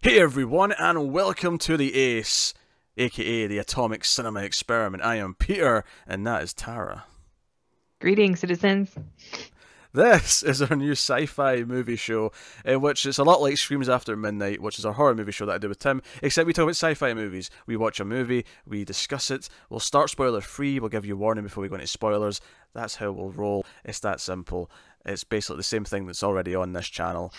Hey everyone, and welcome to the ACE, aka the Atomic Cinema Experiment. I am Peter, and that is Tara. Greetings, citizens. This is our new sci-fi movie show, in which it's a lot like Screams After Midnight, which is our horror movie show that I do with Tim, except we talk about sci-fi movies. We watch a movie, we discuss it, we'll start spoiler-free, we'll give you a warning before we go into spoilers. That's how we'll roll. It's that simple. It's basically the same thing that's already on this channel.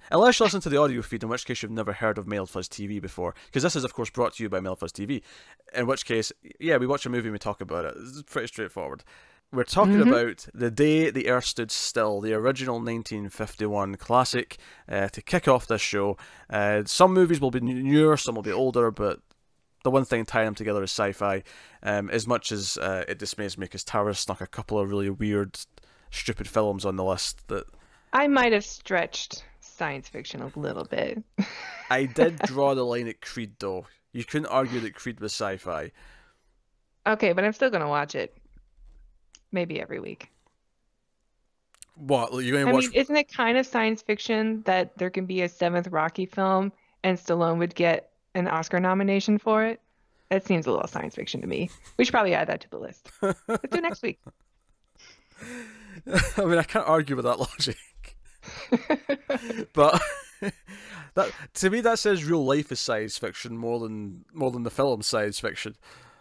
Unless you listen to the audio feed, in which case you've never heard of Male Fuzz TV before. Because this is, of course, brought to you by Male Fuzz TV. In which case, yeah, we watch a movie and we talk about it. It's pretty straightforward. We're talking about The Day the Earth Stood Still, the original 1951 classic, to kick off this show. Some movies will be newer, some will be older, but the one thing tying them together is sci-fi. As much as it dismays me, because Tara snuck a couple of really weird, stupid films on the list that I might have stretched science fiction a little bit. I did draw the line at Creed, though. You couldn't argue that Creed was sci-fi. Okay, but I'm still gonna watch it. Maybe every week. What? You're going to I watch? mean, isn't it kind of science fiction that there can be a seventh Rocky film and Stallone would get an Oscar nomination for it? That seems a little science fiction to me. We should probably add that to the list. Let's do it next week. I mean, I can't argue with that logic. But that, to me, that says real life is science fiction more than the film science fiction.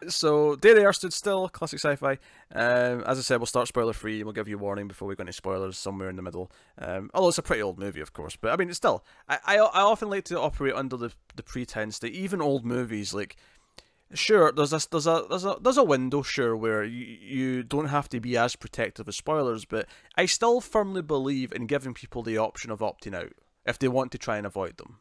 So, Day the Earth Stood Still, classic sci-fi. As I said, we'll start spoiler-free, and we'll give you a warning before we go into spoilers somewhere in the middle. Although it's a pretty old movie, of course. But, I mean, it's still... I often like to operate under the pretense that even old movies, like... Sure, there's a window, sure, where you don't have to be as protective as spoilers, but I still firmly believe in giving people the option of opting out, if they want to try and avoid them.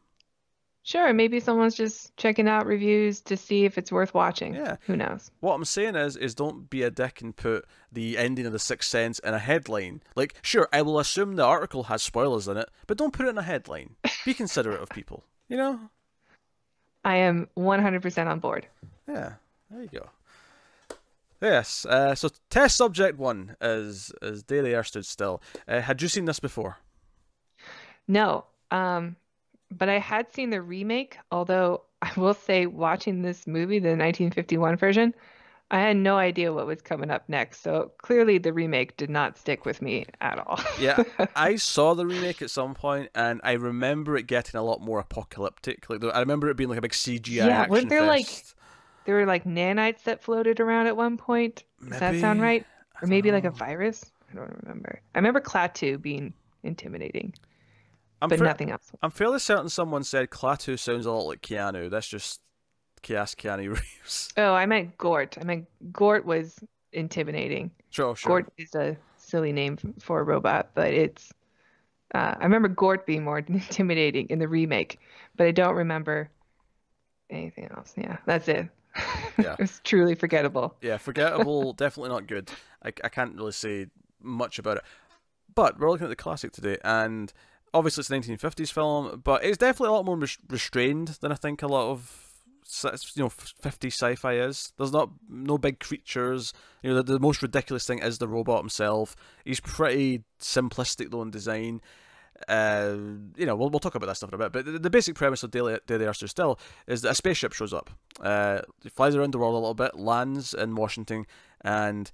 Sure, maybe someone's just checking out reviews to see if it's worth watching. Yeah. Who knows? What I'm saying is don't be a dick and put the ending of The Sixth Sense in a headline. Like, sure, I will assume the article has spoilers in it, but don't put it in a headline. Be considerate of people, you know? I am 100% on board. Yeah, there you go. Yes, so test subject one is Day the Earth Stood Still. Had you seen this before? No, but I had seen the remake, although I will say watching this movie, the 1951 version, I had no idea what was coming up next. So clearly the remake did not stick with me at all. Yeah, I saw the remake at some point, and I remember it getting a lot more apocalyptic. Like, I remember it being like a big CGI Yeah, action weren't there fest. there were like nanites that floated around at one point? Does that sound Maybe? right? I Or don't maybe like a know. virus? I don't remember. I remember Klaatu being intimidating, I'm but fa nothing else. I'm fairly certain someone said Klaatu sounds a lot like Keanu. That's just Keanu Reeves. Oh, I meant Gort. I meant Gort was intimidating. Sure, sure. Gort is a silly name for a robot, but it's I remember Gort being more intimidating in the remake, but I don't remember anything else. Yeah, that's it. Yeah. It's truly forgettable. Yeah, forgettable, definitely not good. I can't really say much about it. But we're looking at the classic today, and obviously it's a 1950s film, but it's definitely a lot more restrained than I think a lot of 50s sci-fi is. There's no big creatures. You know, the most ridiculous thing is the robot himself. He's pretty simplistic though in design. We'll talk about that stuff in a bit, but the basic premise of Day the Earth Stood Still is that a spaceship shows up. It flies around the world a little bit, lands in Washington, and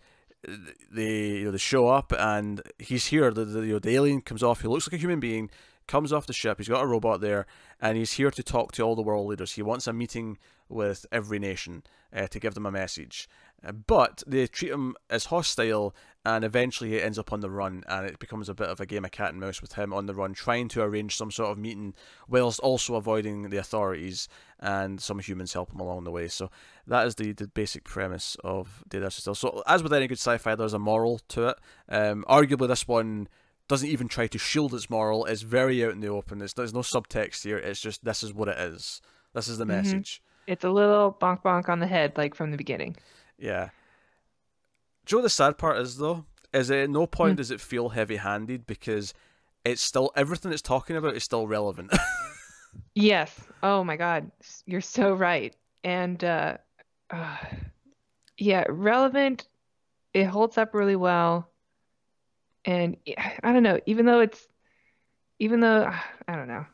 they show up, and he's here. The alien comes off. He looks like a human being. Comes off the ship. He's got a robot there, and he's here to talk to all the world leaders. He wants a meeting with every nation to give them a message. But they treat him as hostile, and eventually he ends up on the run, and it becomes a bit of a game of cat and mouse with him on the run, trying to arrange some sort of meeting, whilst also avoiding the authorities, and some humans help him along the way. So that is the basic premise of Day the Earth Stood Still. So as with any good sci-fi, there's a moral to it. Arguably this one doesn't even try to shield its moral. It's very out in the open. There's no subtext here. It's just, this is what it is. This is the message. It's a little bonk bonk on the head, like from the beginning. Yeah. Do you know what the sad part is, though? Is that at no Hmm. point does it feel heavy-handed, because it's still, everything it's talking about is still relevant. Yes. Oh my God. You're so right. And uh, yeah, relevant. It holds up really well. And I don't know, even though I don't know,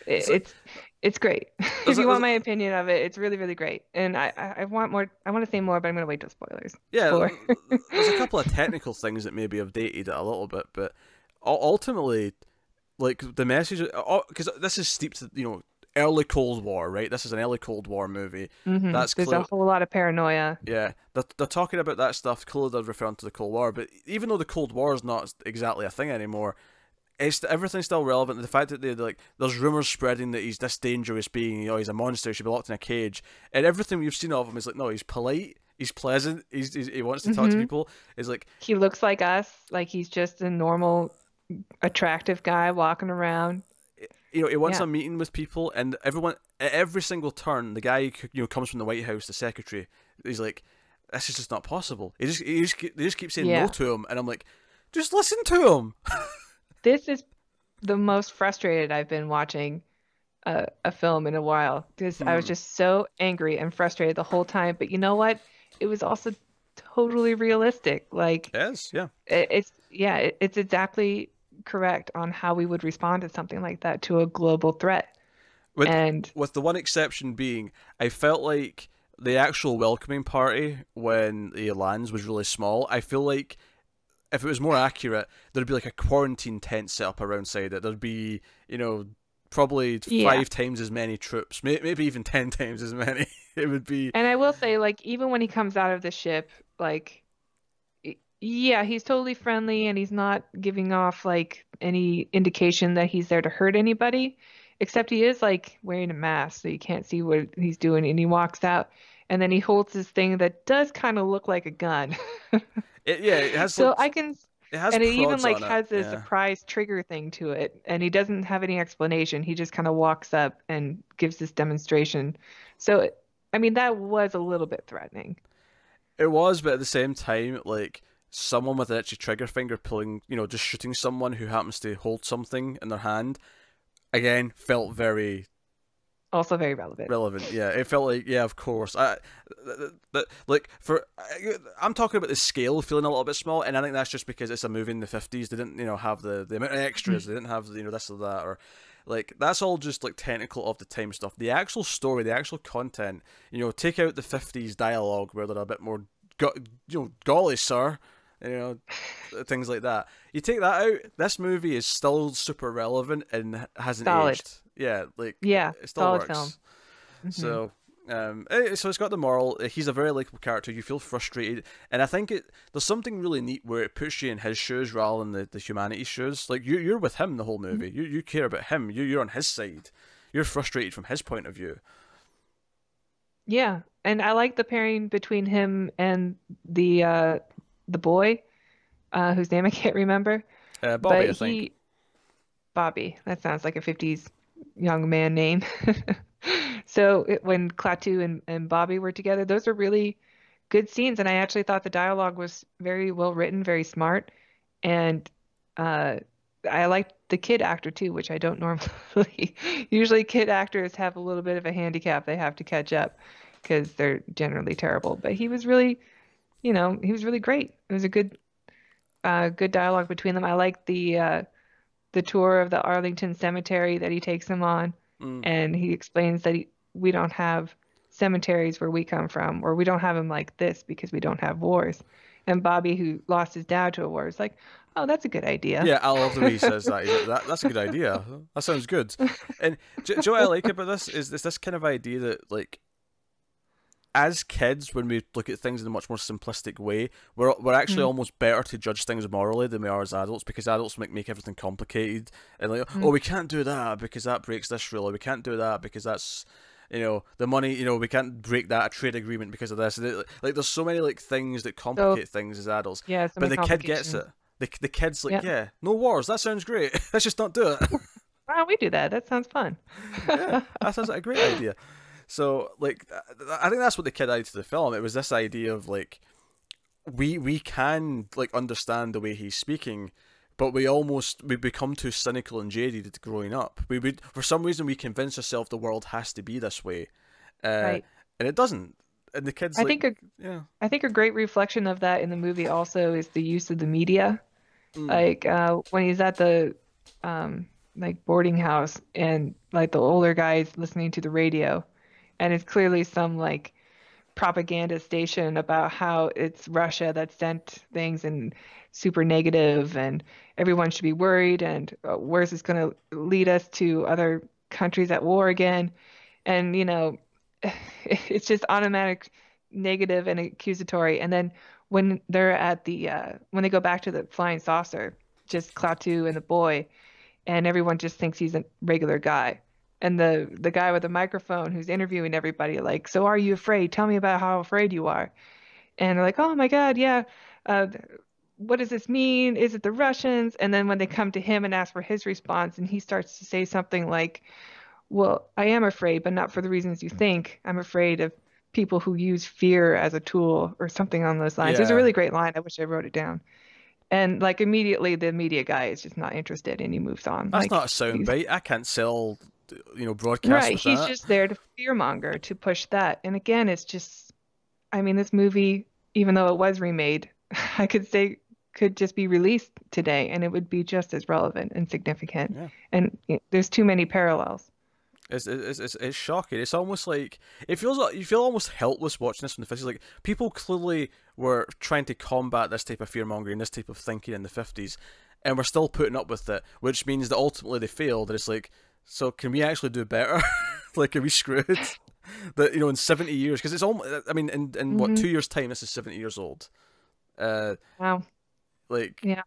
So, it's It's great. If There's a, you there's want a- my opinion of it, it's really, really great. And I want more. I want to say more, but I'm going to wait till yeah, spoiler. there's a couple of technical things that maybe have dated it a little bit, but ultimately, like the message, because this is steeped, early Cold War, right? This is an early Cold War movie. That's There's a clear. whole lot of paranoia. Yeah, they're talking about that stuff. Clearly, they're referring to the Cold War, but even though the Cold War is not exactly a thing anymore, everything's still relevant. The fact that there's rumors spreading that he's this dangerous being, he's a monster, he should be locked in a cage, and everything we've seen of him is like, no, he's polite, he's pleasant, he wants to talk to hmm people. Is like, He looks like us, like he's just a normal, attractive guy walking around. he wants Yeah. a meeting with people, and everyone at every single turn, the guy comes from the White House, the secretary, he's like, this is just not possible. They just keep saying no Yeah. to him, and I'm like, just listen to him. This is the most frustrated I've been watching a film in a while because I was Hmm. just so angry and frustrated the whole time. But you know what? It was also totally realistic. Like Yes, yeah. it's exactly correct on how we would respond to something like that, to a global threat. With And with the one exception being, I felt like the actual welcoming party when he lands was really small. I feel like if it was more accurate, there'd be like a quarantine tent set up around side it. There'd be, probably yeah. 5 times as many troops, maybe even 10 times as many. It would be, And I will say, like, even when he comes out of the ship, like, yeah, he's totally friendly and he's not giving off like any indication that he's there to hurt anybody, except he is like wearing a mask, so you can't see what he's doing. And he walks out, and then he holds this thing that does kind of look like a gun. yeah, it has So like I can, it has and it even prods like on it. has a Yeah, surprise trigger thing to it, and he doesn't have any explanation. He just kind of walks up and gives this demonstration. So, I mean, that was a little bit threatening. it was, but at the same time, like someone with an itchy trigger finger pulling, just shooting someone who happens to hold something in their hand, again, felt very Also very relevant. relevant. Yeah, it felt like, yeah, of course. But like I'm talking about the scale feeling a little bit small, and I think that's just because it's a movie in the 50s. They didn't, have the amount of extras. They didn't have, this or that, or like that's all just like technical of the time stuff. The actual story, the actual content, take out the 50s dialogue where they're a bit more, golly sir, you know, things like that. You take that out, this movie is still super relevant and hasn't Solid. aged. Yeah, like Yeah, it still solid film. works. hmm So, so it's got the moral. He's a very likable character. You feel frustrated, and I think there's something really neat where it puts you in his shoes rather than the humanity's shoes. Like you're with him the whole movie. You care about him. You're on his side. You're frustrated from his point of view. Yeah, and I like the pairing between him and the boy, whose name I can't remember, Bobby, but I think. he Bobby. That sounds like a 50s young man name. So when Klaatu and Bobby were together, those are really good scenes, and I actually thought the dialogue was very well written, very smart, and uh, I liked the kid actor too, which I don't normally. Usually, kid actors have a little bit of a handicap; they have to catch up because they're generally terrible. But he was really, he was really great. It was a good dialogue between them. I liked the tour of the Arlington Cemetery that he takes them on, Mm. and he explains that we don't have cemeteries where we come from, or we don't have them like this because we don't have wars. And Bobby, who lost his dad to a war, is like, "Oh, that's a good idea." Yeah, I love the way he says that. He's like, that's a good idea. That sounds good. And do you know what I like about this is this kind of idea that like as kids, when we look at things in a much more simplistic way, we're actually almost better to judge things morally than we are as adults, because adults make everything complicated and like, oh, Mhm. we can't do that because that breaks this rule, or we can't do that because that's, the money, we can't break that trade agreement because of this. Like there's so many like things that So complicate things as adults, yeah, so but many the kid gets complications. it. The kid's like, Yeah. yeah, no wars. That sounds great. Let's just not do it. Why don't we do that? That sounds fun. Yeah, that sounds like a great idea. So, like, I think that's what the kid added to the film. It was this idea of like, we can like understand the way he's speaking, but we become too cynical and jaded growing up. We would, for some reason, we convince ourselves the world has to be this way, uh, Right. and it doesn't. And the kid's I like, think a yeah, I think a great reflection of that in the movie also is the use of the media. mm, Like when he's at the um like boarding house, and like the older guys listening to the radio, and it's clearly some like propaganda station about how it's Russia that sent things and super negative and everyone should be worried and where's this going to lead us to other countries at war again? And it's just automatic negative and accusatory. And then when they're at the when they go back to the flying saucer, just Klaatu and the boy, and everyone just thinks he's a regular guy. And the guy with the microphone who's interviewing everybody, like, so are you afraid? Tell me about how afraid you are. And they're like, oh my God, yeah. Uh, what does this mean? Is it the Russians? And then when they come to him and ask for his response, and he starts to say something like, well, I am afraid, but not for the reasons you think. I'm afraid of people who use fear as a tool or something on those lines. There's a Yeah, really great line. I wish I wrote it down. And like immediately the media guy is just not interested and he moves on. that's not Like a he's soundbite. I can't sell, broadcast right. with He's that. just there to fearmonger, to push that. And again, it's just, I mean, this movie, even though it was remade, I could say could just be released today and it would be just as relevant and significant. Yeah. And there's too many parallels. It's shocking. It's almost like it feels like you feel almost helpless watching this from the 50s. Like people clearly were trying to combat this type of fear mongering, this type of thinking in the 50s, and we're still putting up with it, which means that ultimately they failed. And it's like, so can we actually do better? Like, are we screwed? That in 70 years, because it's almost. I mean, in what, Hmm. 2 years' time, this is 70 years old. Uh, Wow. like Yeah.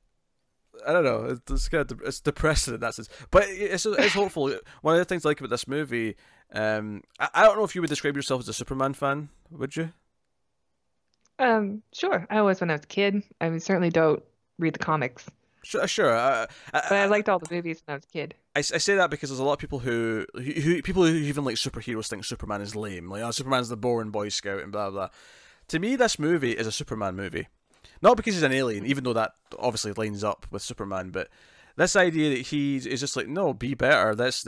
I don't know. It's kind of it's depressing in that sense, but it's hopeful. One of the things I like about this movie, I don't know if you would describe yourself as a Superman fan, would you? Sure. I was when I was a kid. I mean, certainly don't read the comics, Sure, sure. but I liked all the movies when I was a kid. I say that because there's a lot of people who people who even like superheroes think Superman is lame. Like, oh, Superman's the boring Boy Scout and blah blah. To me, this movie is a Superman movie. Not because he's an alien, even though that obviously lines up with Superman, but this idea that he is just like, no, be better. Let's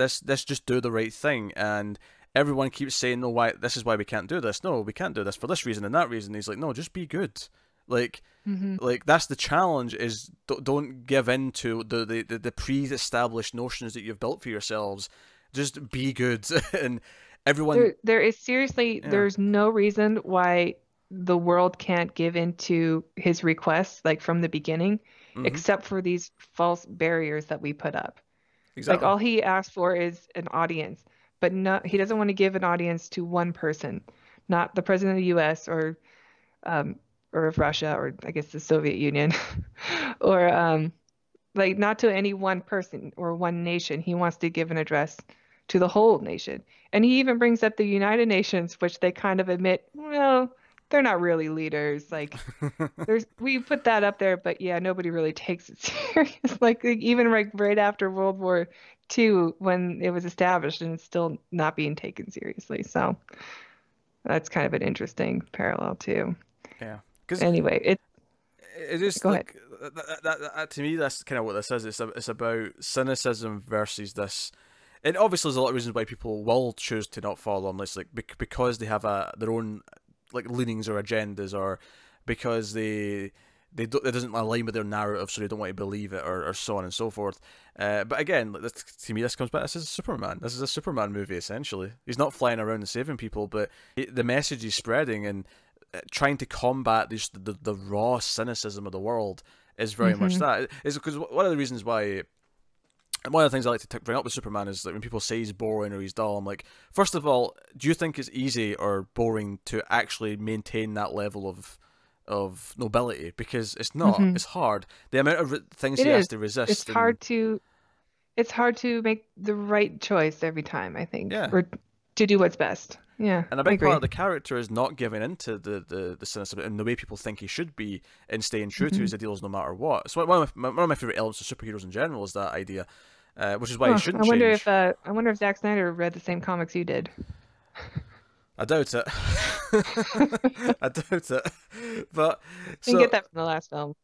just do the right thing. And everyone keeps saying, no, why? This is why we can't do this. No, we can't do this for this reason and that reason. He's like, no, just be good. Like, Hmm. like that's the challenge. Is don't give in to the pre-established notions that you've built for yourselves. Just be good, and everyone, There is seriously, yeah, there's no reason why the world can't give in to his requests, like from the beginning, mm-hmm, except for these false barriers that we put up. Like exactly. all he asked for is an audience, but no, he doesn't want to give an audience to one person, not the president of the U.S. Um, or of Russia, or I guess the Soviet Union, or like not to any one person or one nation. He wants to give an address to the whole nation. And he even brings up the United Nations, which they kind of admit, well, they're not really leaders. Like there's we put that up there, but yeah, nobody really takes it serious. Like even right after World War II, when it was established and it's still not being taken seriously. So that's kind of an interesting parallel too. Yeah, because Anyway, it is go ahead. like to me that's kind of what this is. It's about cynicism versus this, and obviously there's a lot of reasons why people will choose to not follow them. It's like because they have their own like leanings or agendas, or because they don't, it doesn't align with their narrative, so they don't want to believe it, or so on and so forth. But again, like, to me, this comes back. This is Superman. This is a Superman movie essentially. He's not flying around and saving people, but the message he's spreading and trying to combat the raw cynicism of the world is very much Hmm. that. Is because one of the reasons why. One of the things I like to bring up with Superman is that when people say he's boring or he's dull, I'm like, first of all, do you think it's easy or boring to actually maintain that level of nobility? Because it's not. Hmm. It's hard. The amount of things It he has is. to It's resist, and hard to it's hard to make the right choice every time, I think, yeah. or to do what's best. Yeah, And a I big part agree. of the character is not giving into the cynicism and the way people think he should be, and staying true to Hmm. his ideals no matter what. So one of my favorite elements of superheroes in general is that idea, which is why he Huh. shouldn't change. I wonder if Zack Snyder read the same comics you did. I doubt it. I doubt it. But Didn't get so that from the last film.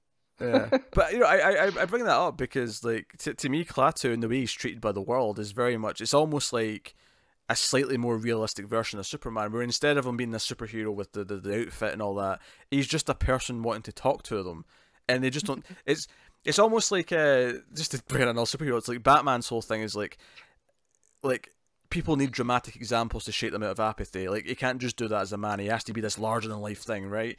yeah, but I bring that up because like to me, Klaatu and the way he's treated by the world is very much. It's almost like a slightly more realistic version of Superman, where instead of him being a superhero with the outfit and all that, he's just a person wanting to talk to them, and they just don't. It's It's almost like just to bring in another superhero. It's like Batman's whole thing is like people need dramatic examples to shake them out of apathy. Like he can't just do that as a man. He has to be this larger than life thing, right?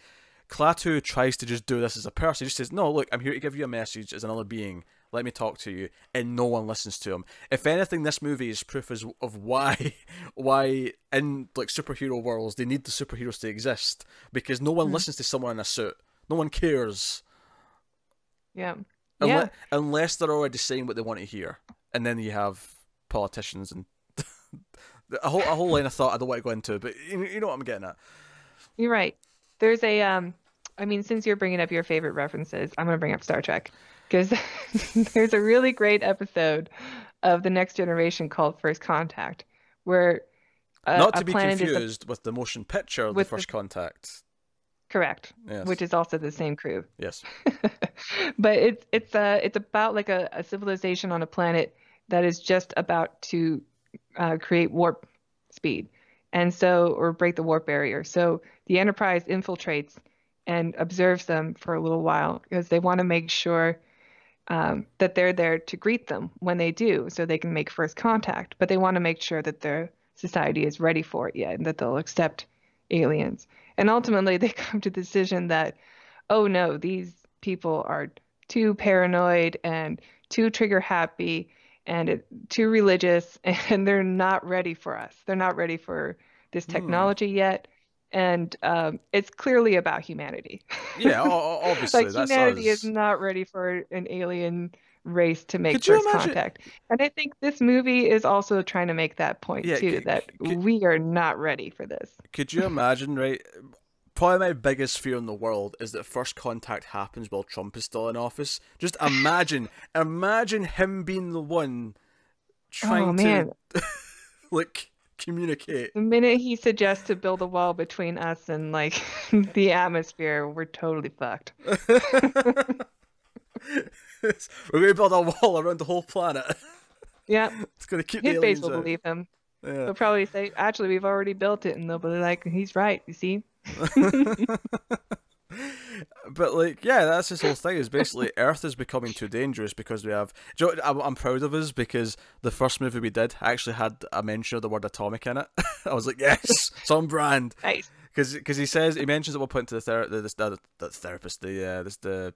Klaatu tries to just do this as a person. He just says, "No, look, I'm here to give you a message as another being. Let me talk to you," and no one listens to him. If anything, this movie is proof of why in like superhero worlds they need the superheroes to exist, because no one listens to someone in a suit. No one cares. Yeah. Unless they're already saying what they want to hear, and then you have politicians and a whole line of thought I don't want to go into, but you know what I'm getting at. You're right. There's a I mean, since you're bringing up your favorite references, I'm going to bring up Star Trek because there's a really great episode of The Next Generation called First Contact, where not to a be planet confused with the motion picture of the First Contact. Correct. Yes. Which is also the same crew. Yes. But it's about like a civilization on a planet that is just about to create warp speed, and so or break the warp barrier. So the Enterprise infiltrates and observes them for a little while because they want to make sure that they're there to greet them when they do, so they can make first contact. But they want to make sure that their society is ready for it yet, and that they'll accept aliens. And ultimately, they come to the decision that, oh no, these people are too paranoid and too trigger happy and too religious, and they're not ready for us. They're not ready for this technology yet. And it's clearly about humanity. Yeah, obviously. Like that's humanity us. is not ready for an alien race to make first contact. And I think this movie is also trying to make that point too, that we are not ready for this. Could you imagine, right? Probably my biggest fear in the world is that first contact happens while Trump is still in office. Just imagine him being the one trying to like communicate. The minute he suggests to build a wall between us and like the atmosphere, we're totally fucked. We're going to build a wall around the whole planet. Yeah. It's going to keep his the base aliens will out. believe him. Yeah. They'll probably say, actually, we've already built it. And they'll be like, he's right, you see? But like, yeah, that's his whole thing. Is basically Earth is becoming too dangerous because we have. Do you know what, I'm proud of us because the first movie we did actually had a mention of the word atomic in it. I was like, yes, it's on brand. Nice. Because he mentions at one point to the therapist, the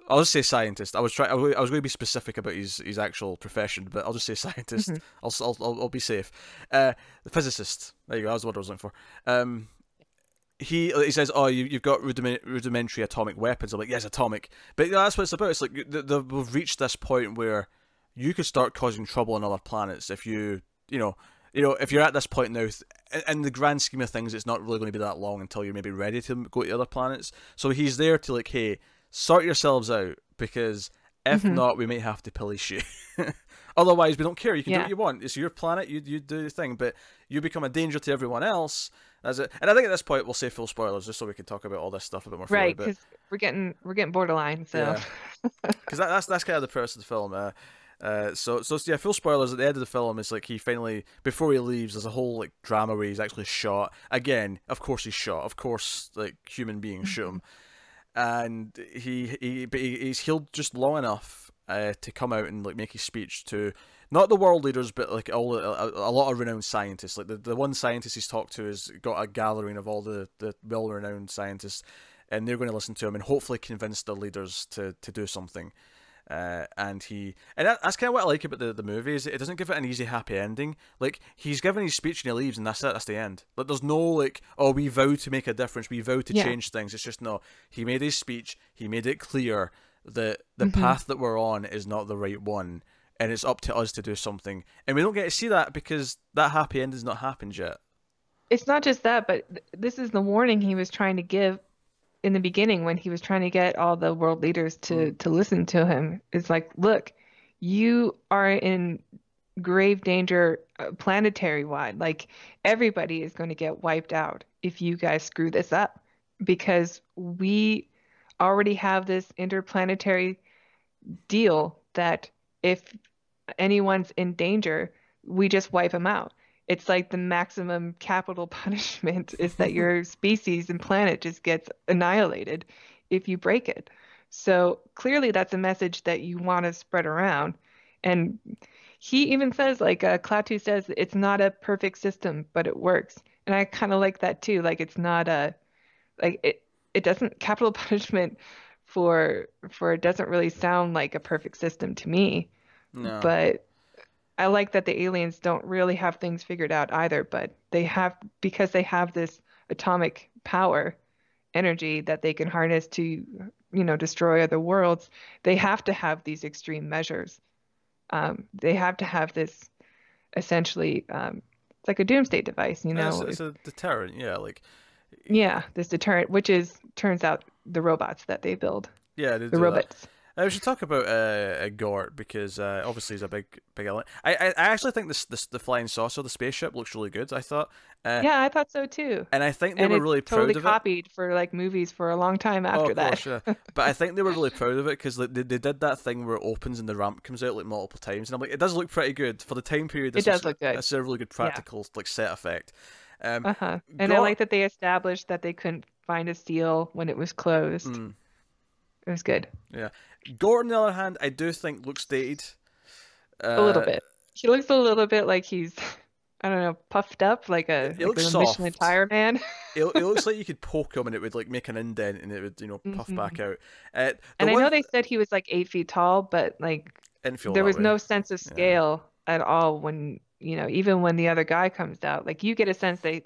I'll just say scientist. I was going to be specific about his actual profession, but I'll just say scientist. I'll be safe. The physicist. There you go. That was the word I was looking for. He says, "Oh, you've got rudimentary atomic weapons." I'm like, "Yes, atomic." But that's what it's about. It's like we've reached this point where you could start causing trouble on other planets if you know, if you're at this point now. In the grand scheme of things, it's not really going to be that long until you're maybe ready to go to other planets. So he's there to like, hey, sort yourselves out, because if not, we might have to police you. Otherwise, we don't care. You can do what you want. It's your planet. You do your thing, but you become a danger to everyone else. That's it. And I think at this point we'll say full spoilers just so we can talk about all this stuff a bit more freely. Right, because we're getting borderline. So because that's kind of the premise of the film. So yeah, full spoilers. At the end of the film, it's like he finally, before he leaves, there's a whole like drama where he's actually shot again. Of course he's shot. Of course, like human beings shoot him, and he's healed just long enough to come out and like make his speech to not the world leaders, but like a lot of renowned scientists. Like the one scientist he's talked to has got a gathering of all the well-renowned scientists, and they're going to listen to him and hopefully convince the leaders to do something. And that's kind of what I like about the movie, is it doesn't give it an easy happy ending. Like he's given his speech and he leaves, and that's it. That's the end. Like there's no like, oh, we vow to make a difference, we vow to change things. It's just no. He made his speech. He made it clear that the path that we're on is not the right one, and it's up to us to do something. And we don't get to see that because that happy end has not happened yet. It's not just that, but this is the warning he was trying to give in the beginning when he was trying to get all the world leaders to listen to him. It's like, look, you are in grave danger planetary wide. Like everybody is going to get wiped out if you guys screw this up, because we already have this interplanetary deal that if anyone's in danger, we just wipe them out. It's like the maximum capital punishment is that your species and planet just gets annihilated if you break it. So clearly that's a message that you want to spread around. And he even says, like, Klaatu says, it's not a perfect system, but it works. And I kind of like that too. Like, it's not a, like, it doesn't, capital punishment for it doesn't really sound like a perfect system to me. No. But I like that the aliens don't really have things figured out either, but they have, because they have this atomic power energy that they can harness to, destroy other worlds, they have to have these extreme measures. They have to have this essentially, it's like a doomsday device, It's a deterrent, yeah. Like, yeah, this deterrent, which is, turns out, the robots that they build, yeah, they the do that. robots. We should talk about Gort because obviously he's a big element. I actually think this the flying saucer, the spaceship, looks really good. I thought, uh, Yeah, I thought so too. and I think they And were it's really totally proud of it. copied for like movies for a long time Oh, after of that. course, yeah. But I think they were really proud of it because like, they did that thing where it opens and the ramp comes out like multiple times, and I'm like, it does look pretty good for the time period. It does look good. This is a really good Yeah. practical like set effect. Uh-huh. And I Gort, like that they established that they couldn't find a seal when it was closed. mm, It was good. yeah. Gort, on the other hand, I do think looks dated. A little Uh, bit. He looks a little bit like he's, I don't know, puffed up like a it looks a Michelin soft. tire man. It looks like you could poke him and it would like make an indent and it would puff back hmm out. The And I one know they said he was like 8 feet tall, but like didn't feel there that was way. no sense of Yeah, scale at all when, even when the other guy comes out. Like you get a sense that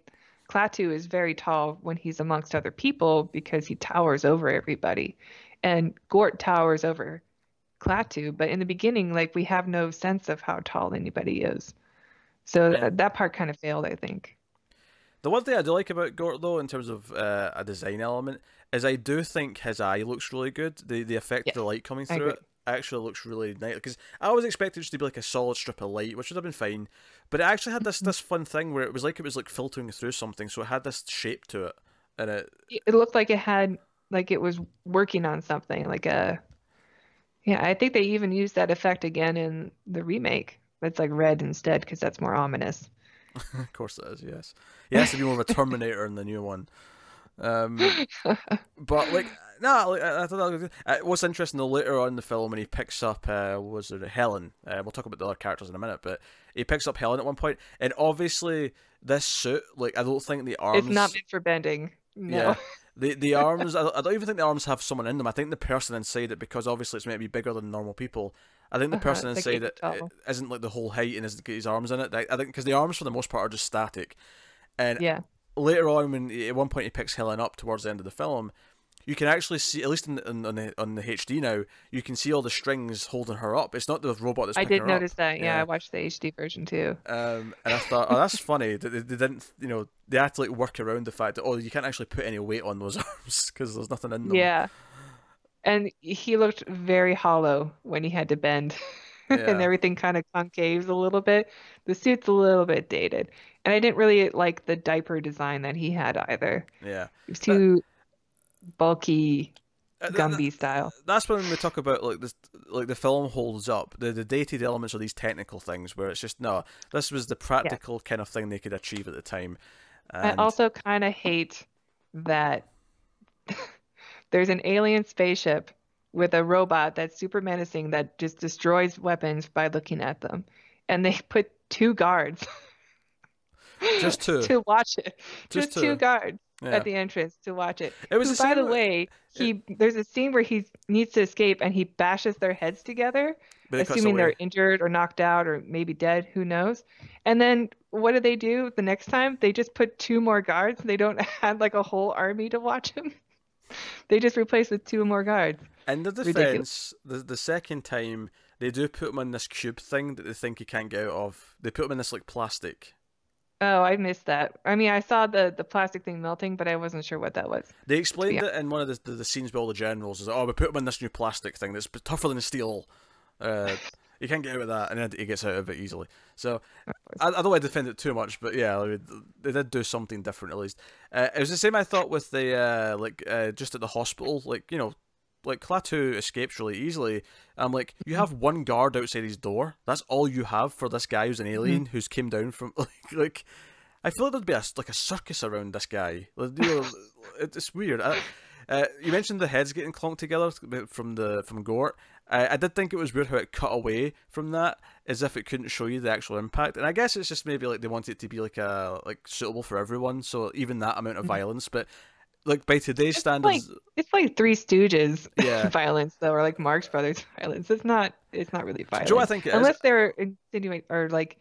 Klaatu is very tall when he's amongst other people because he towers over everybody. And Gort towers over Klaatu, but in the beginning, like we have no sense of how tall anybody is. So yeah. that part kind of failed, I think. The one thing I do like about Gort though, in terms of a design element, is I do think his eye looks really good. The effect of Yes, the light coming I through agree. it actually looks really nice. Because I always expected it just to be like a solid strip of light, which would have been fine. But it actually had this fun thing where it was like filtering through something, so it had this shape to it, and it It looked like it had, like it was working on something, like a, yeah, I think they even used that effect again in the remake. It's like red instead because that's more ominous. of course it is. Yes, he has to be more of a Terminator in the new one. Um, But like, nah, like, I thought that was good. What's interesting though, later on in the film when he picks up, was it Helen? We'll talk about the other characters in a minute, but he picks up Helen at one point, and obviously this suit, like, I don't think the It's not arms, meant for bending. yeah, No. the arms, I don't even think the arms have someone in them. I think the person inside it, because obviously it's meant to be bigger than normal people. I think the person It's like inside 8 feet it tall. isn't like the whole height and isn't got his arms in it. I think because the arms for the most part are just static, and Yeah. later on when at one point he picks Helen up towards the end of the film, you can actually see, at least on the HD now, you can see all the strings holding her up. It's not the robot that's I picking did her up. notice that. Yeah, I Yeah. watched the HD version too. And I thought, oh, that's funny. They didn't, they had to like work around the fact that, oh, you can't actually put any weight on those arms because there's nothing in them. Yeah. And he looked very hollow when he had to bend, and Yeah, everything kind of concaves a little bit. The suit's a little bit dated. And I didn't really like the diaper design that he had either. yeah. It was That, too bulky, that, that- Gumby style. that's when we talk about like this, like the film holds up. The dated elements are these technical things where it's just no. This was the Yeah. practical kind of thing they could achieve at the time, I and also kind of hate that there's an alien spaceship with a robot that's super menacing that just destroys weapons by looking at them. And they put two guards just two, to watch it. just Just two two. guards Yeah, at the entrance to watch it. it was Who, the by the same. way, It, there's a scene where he needs to escape and he bashes their heads together, but it cuts assuming away. they're injured or knocked out or maybe dead, who knows. And then what do they do the next time? They just put two more guards. They don't add like a whole army to watch him. They just replace with two more guards. In the Ridiculous. defense, the second time they do put him in this cube thing that they think he can't get out of. They put him in this like plastic. Oh, I missed that. I mean, I saw the plastic thing melting, but I wasn't sure what that was, They to be explained honest. it in one of the scenes with all the generals. Is like, oh, we put him in this new plastic thing that's tougher than steel. Uh, you can't get out of that, and then he gets out of it easily. So I don't want to defend it too much, but yeah, I mean, they did do something different at least. It was the same I thought with the just at the hospital, like like Klaatu escapes really easily. I'm like, you have one guard outside his door. That's all you have for this guy who's an Mhm. alien who's came down from I feel like there'd be like a circus around this guy. Like, it's weird. You mentioned the heads getting clunked together from Gort. I did think it was weird how it cut away from that, as if it couldn't show you the actual impact. And I guess it's just maybe like they want it to be like suitable for everyone, so even that amount of violence. But like by today's standards, it's like Three Stooges yeah, violence though, or like Marx Brothers violence. It's not really violent. do you know what I think it unless is? they're insinuating or like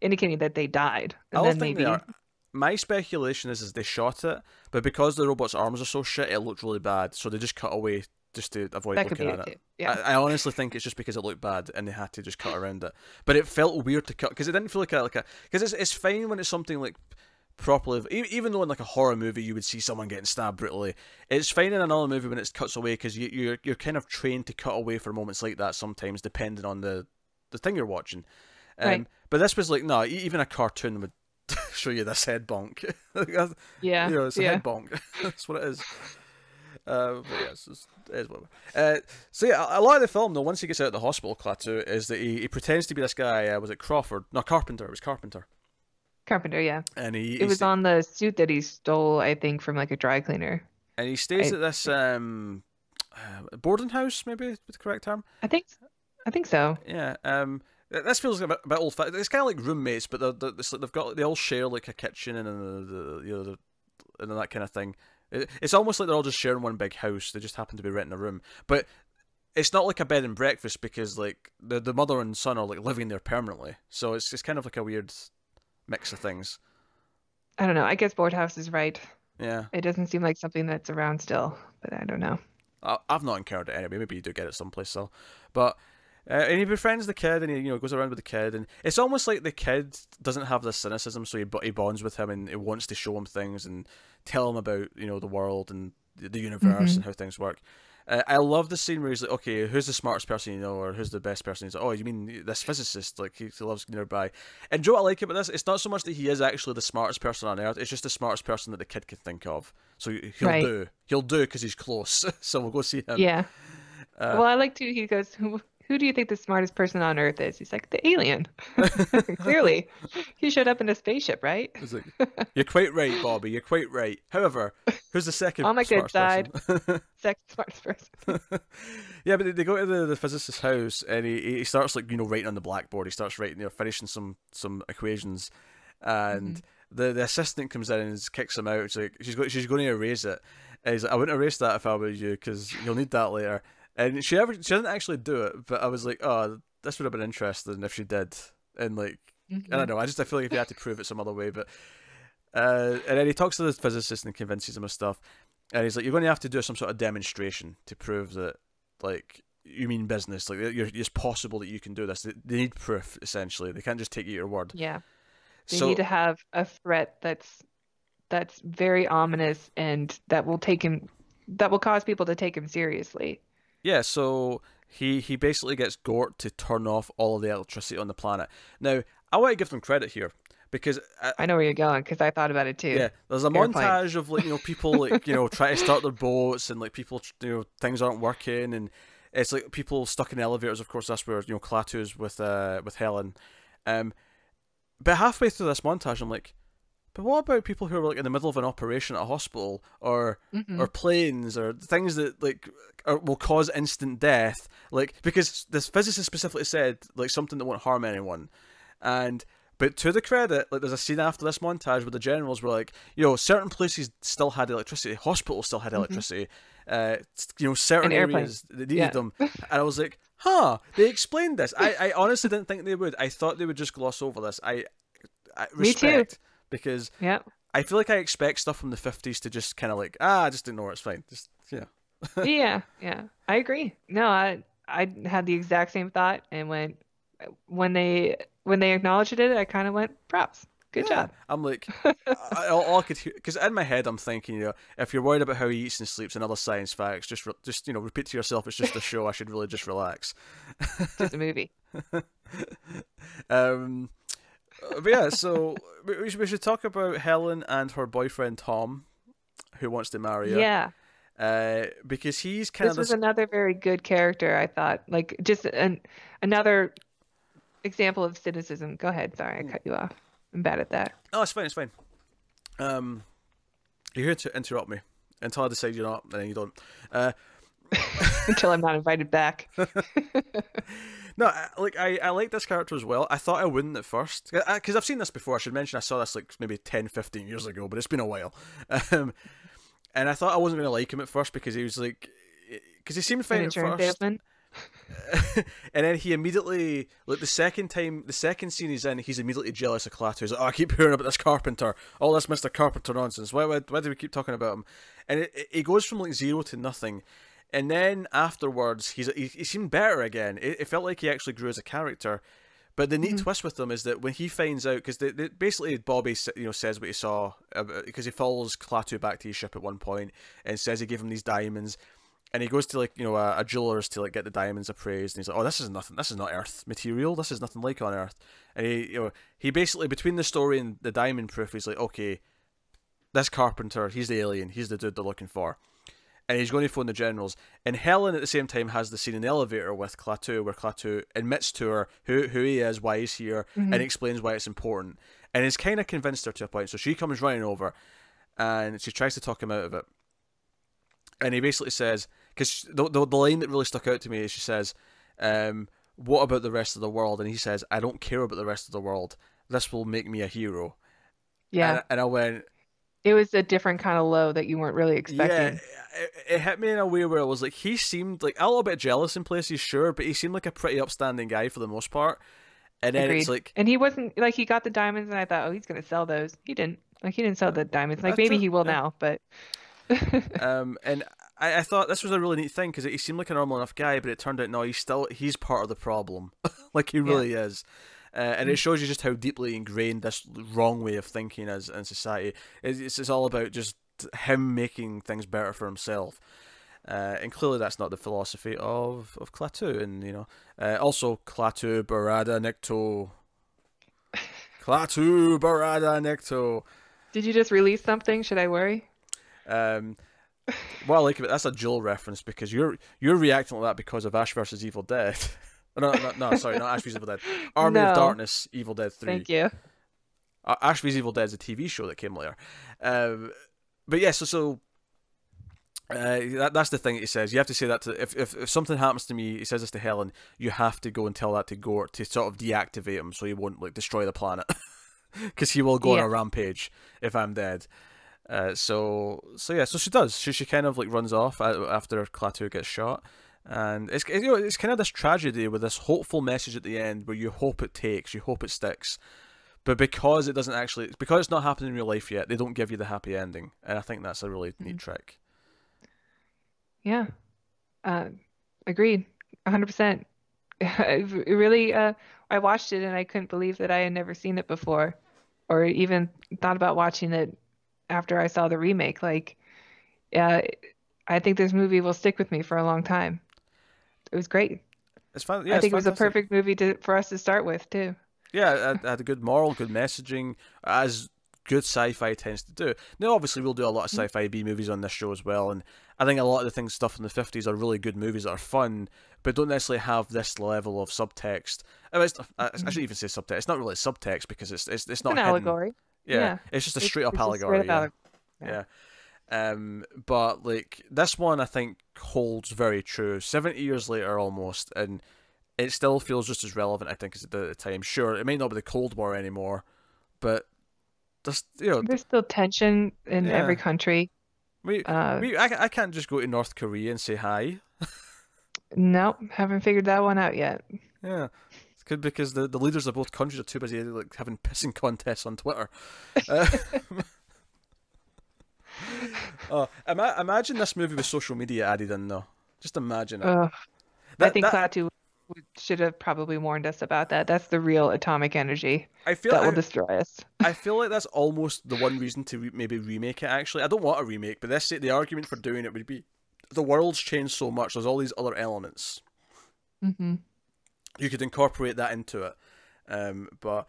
indicating that they died, I and don't then think they maybe are. My speculation is they shot it, but because the robot's arms are so shit, it looked really bad, so they just cut away just to avoid that could be looking it at it. too. Yeah. I honestly think it's just because it looked bad and they had to just cut around it. But it felt weird to cut because it didn't feel like a because it's fine when it's something like properly, even though in like a horror movie you would see someone getting stabbed brutally. It's fine in another movie when it cuts away because you're kind of trained to cut away for moments like that sometimes, depending on the thing you're watching. Right. But this was like no, even a cartoon would show you this head bonk. Yeah. You know, it's a Yeah. head bonk. That's what it is. But yeah, it is whatever. So yeah, a lot of the film though, once he gets out of the hospital, Klaatu, is that he pretends to be this guy. Was it Crawford? No, Carpenter. It was Carpenter. Carpenter, yeah. And It was on the suit that he stole, I think, from like a dry cleaner. and he stays at this boarding house, maybe is the correct term. I think so. Yeah. This feels a bit old fashioned. It's kind of like roommates, but they all share like a kitchen and and that kind of thing. It's almost like they're all just sharing one big house. They just happen to be renting a room, but it's not like a bed and breakfast because like the mother and son are like living there permanently. So it's kind of like a weird mix of things. I don't know. I guess Boardhouse is right. Yeah. It doesn't seem like something that's around still, but I don't know. I've not encountered it anyway. Maybe you do get it someplace still, but and he befriends the kid, and he goes around with the kid, and it's almost like the kid doesn't have this cynicism, so he bonds with him, and he wants to show him things and tell him about the world and the universe and how things work. I love the scene where he's like, okay, who's the smartest person you know, or who's the best person? He's like, oh, you mean this physicist? Like he lives nearby. And do you know what I like about this? It's not so much that he is actually the smartest person on earth. It's just the smartest person that the kid can think of. So he'll do because he's close. So we'll go see him. Yeah. Well, I like to. He goes, who do you think the smartest person on Earth is? He's like, the alien. Clearly, he showed up in a spaceship, right? It's like, you're quite right, Bobby. You're quite right. However, who's the second on my good smartest side, person? second smartest person. Yeah, but they go to the physicist's house, and he starts like writing on the blackboard. He starts writing, finishing some equations, and the assistant comes in and kicks him out. She's going to erase it. And he's like, I wouldn't erase that if I were you, because you'll need that later. And she didn't actually do it, but I was like, oh, this would have been interesting if she did. And like, I don't know, I feel like if you had to prove it some other way, but and then he talks to the physicist and convinces him of stuff, and he's like, you're going to have to do some sort of demonstration to prove that like you mean business, like it's possible that you can do this. They need proof, essentially. They can't just take you at your word. Yeah, they need to have a threat that's very ominous and that will cause people to take him seriously. Yeah, so he basically gets Gort to turn off all of the electricity on the planet. Now, I want to give them credit here because I know where you're going because I thought about it too. Yeah, there's a montage of like people like try to start their boats and like people things aren't working and it's like people stuck in elevators. Of course, that's where Klaatu's with Helen. But halfway through this montage, I'm like, but what about people who are like in the middle of an operation at a hospital or planes or things that like will cause instant death? Like, because this physicist specifically said like something that won't harm anyone. But to the credit, like there's a scene after this montage where the generals were like, certain places still had electricity, hospitals still had electricity, certain areas they needed them. And I was like, they explained this. I honestly didn't think they would. I thought they would just gloss over this. I respect. Me too. Because I feel like I expect stuff from the 50s to just kind of like, just ignore it, it's fine. Just, yeah, I agree. No, I had the exact same thought, and when they acknowledged it, I kind of went, props. Good job. I'm like, all I could hear, because in my head I'm thinking, if you're worried about how he eats and sleeps and other science facts, just repeat to yourself, it's just a show, I should really just relax. Just a movie. But yeah, so we should talk about Helen and her boyfriend Tom, who wants to marry her. Yeah. Because he's this was another very good character, I thought. Like, just another example of cynicism. Go ahead. Sorry, I cut you off. I'm bad at that. Oh, it's fine. You're here to interrupt me. until I decide you're not, and then you don't. Uh, Until I'm not invited back. No, I like this character as well. I thought I wouldn't at first, because I've seen this before. I should mention I saw this like maybe 10, 15 years ago, but it's been a while. And I thought I wasn't going to like him at first because he was like, because he seemed fine at first. And then he immediately, like the second scene he's in, he's immediately jealous of Klaatu. He's like, oh, I keep hearing about this Carpenter, all this Mr. Carpenter nonsense. Why do we keep talking about him? And it goes from like 0 to nothing. And then afterwards, he seemed better again. It felt like he actually grew as a character. But the neat twist with him is that when he finds out, because basically Bobby says what he saw, because he follows Klaatu back to his ship at one point and says he gave him these diamonds, and he goes to like a jeweler's to like get the diamonds appraised, and he's like, oh, this is nothing. This is not Earth material. This is nothing like on Earth. And he basically, between the story and the diamond proof, he's like, okay, this Carpenter, he's the alien. He's the dude they're looking for. And he's going to phone the generals. And Helen, at the same time, has the scene in the elevator with Klaatu, where Klaatu admits to her who he is, why he's here, and explains why it's important. And he's kind of convinced her to a point. So she comes running over, and she tries to talk him out of it. And he basically says, because the line that really stuck out to me is she says, what about the rest of the world? And he says, I don't care about the rest of the world. This will make me a hero. Yeah. And I went... It was a different kind of low that you weren't really expecting. Yeah, it hit me in a way where I was like, he seemed like a little bit jealous in places, sure, but he seemed like a pretty upstanding guy for the most part. And then it's like, and he wasn't like, he got the diamonds, and I thought, oh, he's gonna sell those. He didn't. Like, he didn't sell the diamonds. Like, maybe he will now, but. And I thought this was a really neat thing because he seemed like a normal enough guy, but it turned out no, he's part of the problem. Like he really is. And it shows you just how deeply ingrained this wrong way of thinking is in society. It's all about just him making things better for himself. And clearly that's not the philosophy of Klaatu. And, also Klaatu Barada Nikto. Klaatu Barada Nikto. Did you just release something? Should I worry? What I like about that's a Joel reference because you're reacting like that because of Ash vs Evil Dead. No, sorry, not Ash vs Evil Dead. Army of Darkness, Evil Dead 3. Thank you. Ash vs Evil Dead is a TV show that came later. But yeah, that's the thing that he says. You have to say that to if something happens to me, he says this to Helen, you have to go and tell that to Gort to sort of deactivate him so he won't like destroy the planet. Because he will go on a rampage if I'm dead. So she does. She kind of like runs off after Klaatu gets shot. And it's kind of this tragedy with this hopeful message at the end where you hope it takes, you hope it sticks, but because it's not happening in real life yet, they don't give you the happy ending, and I think that's a really neat trick. Yeah, agreed, 100%. Really, I watched it and I couldn't believe that I had never seen it before, or even thought about watching it after I saw the remake. Like, I think this movie will stick with me for a long time. It was great. It's fun. Yeah, I think it was a perfect movie for us to start with too. Yeah, it had a good moral, good messaging, as good sci-fi tends to do. Now, obviously, we'll do a lot of sci-fi B movies on this show as well, and I think a lot of the stuff in the 50s are really good movies that are fun, but don't necessarily have this level of subtext. I shouldn't even say subtext. It's not really subtext because it's not an allegory. Yeah, it's just a straight up allegory. Yeah. But like this one, I think holds very true. 70 years later, almost, and it still feels just as relevant, I think, as it did at the time. Sure, it may not be the Cold War anymore, but there's still tension in every country. I can't just go to North Korea and say hi. Nope, haven't figured that one out yet. Yeah. It's good because the leaders of both countries are too busy like having pissing contests on Twitter. Imagine this movie with social media added in though. Just imagine it. I think Klaatu should have probably warned us about that. That's the real atomic energy will destroy us. I feel like that's almost the one reason to maybe remake it, actually. I don't want a remake, but the argument for doing it would be the world's changed so much, there's all these other elements. Mm-hmm. You could incorporate that into it. But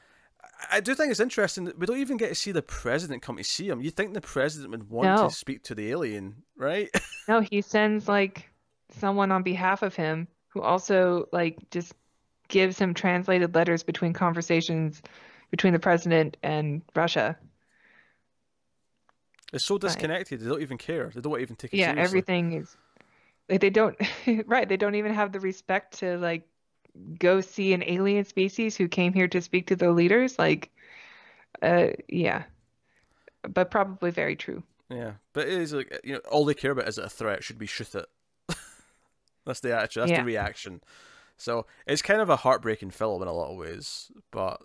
I do think it's interesting that we don't even get to see the president come to see him. You'd think the president would want to speak to the alien, right? No, he sends like someone on behalf of him who also like just gives him translated letters between conversations between the president and Russia. It's so Right. disconnected. They don't even care. They don't even take it Yeah, seriously. everything is like they don't right, they don't even have the respect to like go see an alien species who came here to speak to their leaders. Like, yeah, but probably very true. Yeah, but it is like all they care about is that a threat should be shoot it. That's the attitude. That's the Yeah. reaction. So it's kind of a heartbreaking film in a lot of ways, but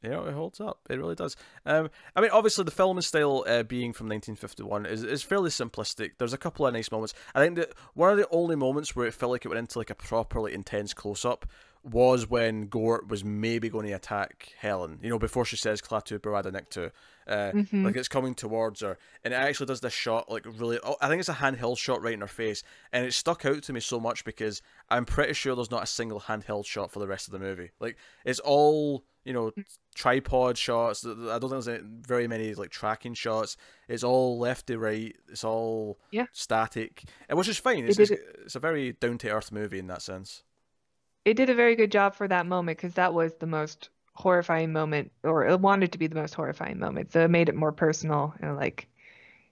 it holds up. It really does. I mean, obviously, the film and style, being from 1951, is fairly simplistic. There's a couple of nice moments. I think that one of the only moments where it felt like it went into like a properly intense close up was when Gort was maybe going to attack Helen. Before she says "Klaatu Barada Nikto," Hmm. like it's coming towards her, and it actually does this shot like really. Oh, I think it's a handheld shot right in her face, and it stuck out to me so much because I'm pretty sure there's not a single handheld shot for the rest of the movie. Like it's all tripod shots. I don't think there's very many like tracking shots. It's all left to right. It's all Yeah. static, and which is fine. It It's it's, did it's a very down to earth movie in that sense. it did a very good job for that moment because that was the most horrifying moment, or it wanted to be the most horrifying moment. So it made it more personal and like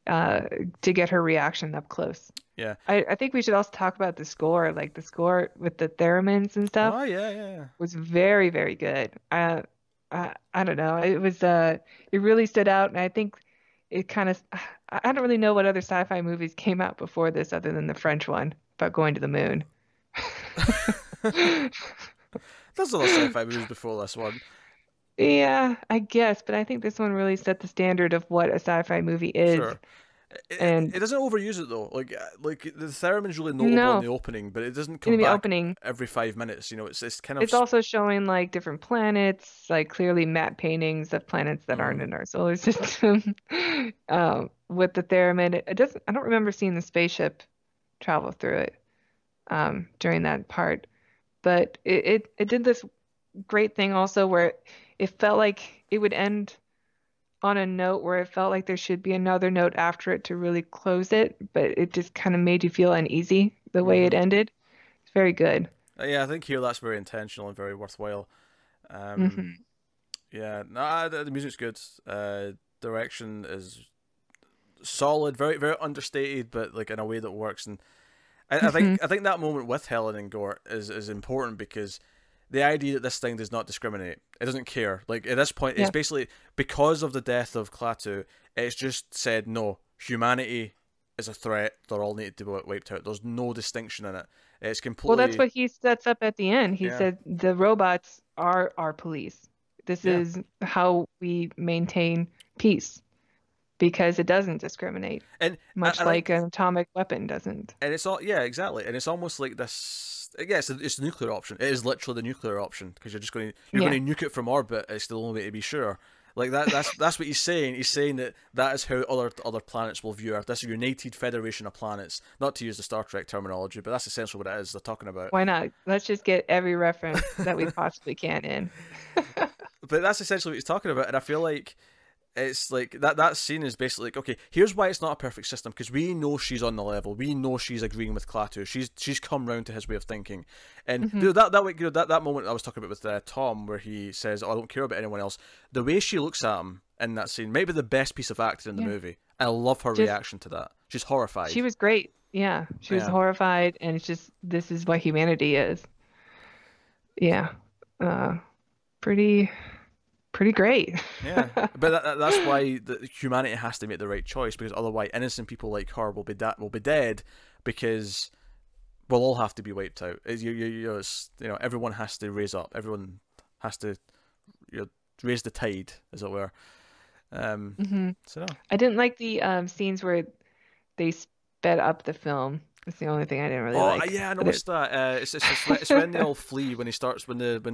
uh to get her reaction up close. Yeah. I think we should also talk about the score, like the score with the theremins and stuff Oh yeah, yeah. was very, very good. I don't know. It really stood out, and I think it kind of I don't really know what other sci-fi movies came out before this other than the French one about going to the moon. There's other sci-fi movies before this one. Yeah, I guess, but I think this one really set the standard of what a sci-fi movie is. Sure. It And doesn't overuse it though. Like the theremin's really notable in no, the opening, but it doesn't in come the back opening, every 5 minutes. It's kind of. it's also showing like different planets, like clearly matte paintings of planets that aren't Mhm. in our solar system. With the theremin, it doesn't. I don't remember seeing the spaceship travel through it during that part, but it did this great thing also where it felt like it would end on a note where it felt like there should be another note after it to really close it, but it just kind of made you feel uneasy the way it Mhm. ended. It's very good. Yeah, I think here that's very intentional and very worthwhile. Um. Hmm. Yeah. Nah, the music's good. Direction is solid, very very understated, but like in a way that works. And I think Hmm. I think that moment with Helen and Gort is important because the idea that this thing does not discriminate, it doesn't care. Like at this point, it's Yeah. basically because of the death of Klaatu, it's just said no, humanity is a threat. They're all needed to be wiped out. There's no distinction in it. It's Well, that's completely what he sets up at the end. He yeah, said the robots are our police. This yeah, is how we maintain peace because it doesn't discriminate, and much I like think an atomic weapon doesn't. and it's all yeah exactly, and it's almost like this. Yeah, it's the nuclear option. It is literally the nuclear option because you're Yeah. going to nuke it from orbit. It's the only way to be sure. Like that. That's what he's saying. He's saying that is how other planets will view Earth. This is a united federation of planets. Not to use the Star Trek terminology, but that's essentially what it is. They're talking about. Why not? Let's just get every reference that we possibly can in. But that's essentially what he's talking about, and I feel like it's like that scene is basically like, okay, here's why it's not a perfect system, because we know she's on the level, we know she's agreeing with Klaatu, she's come round to his way of thinking, and Hmm. that moment I was talking about with Tom, where he says, "Oh, I don't care about anyone else." The way she looks at him in that scene might be the best piece of acting in the Yeah. movie. I love her Just reaction to that. She's horrified. she was great. Yeah, she was Yeah. horrified, and it's just this is what humanity is. Yeah, uh, pretty pretty great. Yeah, but that's why humanity has to make the right choice, because otherwise innocent people like her will be dead, because we'll all have to be wiped out. Everyone has to raise up. Everyone has to raise the tide, as it were. Hmm. So no. I didn't like the scenes where they sped up the film. That's the only thing I didn't really Oh like. yeah, I But it, noticed that. It's when they all flee, when